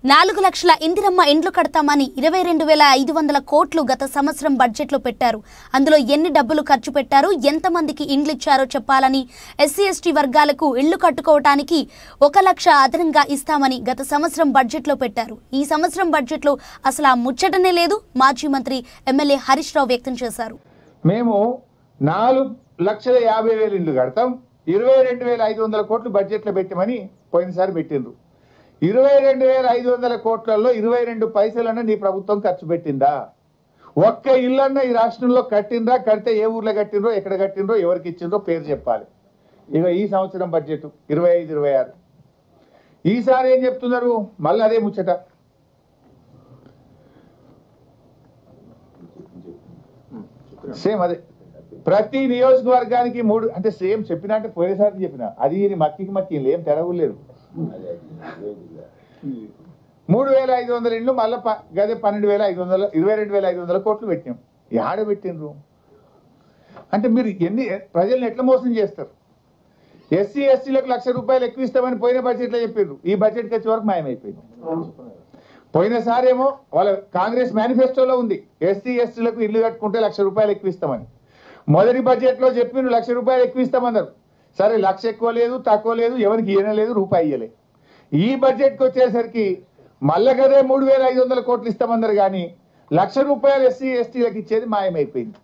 4 లక్షల ఇందిరమ్మ ఇండ్లు కడతామని 22,500 కోట్లు గత సంవత్సరం బడ్జెట్లో పెట్టారు. అందులో ఎన్ని డబ్బులు ఖర్చు పెట్టారు, ఎంతమందికి ఇండ్లు ఇచ్చారో చెప్పాలని, ఎస్సీ ఎస్టీ వర్గాలకు ఇళ్లు కట్టుకోవడానికి 1 లక్ష అదనంగా ఇస్తామని గత సంవత్సరం బడ్జెట్లో పెట్టారు. ఈ సంవత్సరం బడ్జెట్లో అసలు ఆ ముచ్చటనే లేదు. మాజీ మంత్రి ఎమ్మెల్యే హరీష్ రావు వ్యక్తం చేశారు. మేము 4,50,000 ఇండ్లు కడతాం, 22,500 కోట్లు బడ్జెట్లో పెట్టమని పోయినసారి పెట్టిండ్రు. 22,500 కోట్లలో 22 పైసలన్నా నీ ప్రభుత్వం ఖర్చు పెట్టిందా? ఒక్క ఇల్లన్నా ఈ రాష్ట్రంలో కట్టిండ్రా? కడితే ఏ ఊర్లో కట్టిండ్రో, ఎక్కడ కట్టిండ్రో, ఎవరికి ఇచ్చిండ్రో పేరు చెప్పాలి. ఇక ఈ సంవత్సరం బడ్జెట్ 25-26 ఈసారి ఏం చెప్తున్నారు? మళ్ళీ అదే ముచ్చట. సేమ్ అదే, ప్రతి నియోజకవర్గానికి 3 అంటే సేమ్ చెప్పినా, అంటే పోయినసారి చెప్పిన అది మక్కి ఏం తెరవలేదు. 3,500 ఇండ్లు మళ్ళీ గదే 12,500 22,500 కోట్లు పెట్టినాం. ఆడ పెట్టిండ్రు అంటే మీరు ప్రజల్ని ఎట్లా మోసం చేస్తారు? ఎస్సీ ఎస్టీలకు 1 లక్ష రూపాయలు ఎక్కువ ఇస్తామని పోయిన బడ్జెట్లో చెప్పిండ్రు. ఈ బడ్జెట్కి వచ్చే వరకు మాయమైపోయింది. పోయినసారి ఏమో వాళ్ళ కాంగ్రెస్ మేనిఫెస్టోలో ఉంది, ఎస్సీ ఎస్టీలకు ఇల్లు కట్టుకుంటే 1 లక్ష రూపాయలు ఎక్కువ ఇస్తామని. మొదటి బడ్జెట్లో చెప్పిండ్రు 1 లక్ష రూపాయలు ఎక్కువ ఇస్తామన్నారు. సరే, 1 లక్ష ఎక్కువ లేదు, తక్కువ లేదు, ఎవరికి ఇవ్వలేదు, రూపాయి ఇవ్వలే. ఈ బడ్జెట్కి వచ్చేసరికి మళ్ళా కదే 3,500 కోట్లు ఇస్తామన్నారు, కానీ 1 లక్ష రూపాయలు ఎస్సీ ఎస్టీలకు ఇచ్చేది మాయమైపోయింది.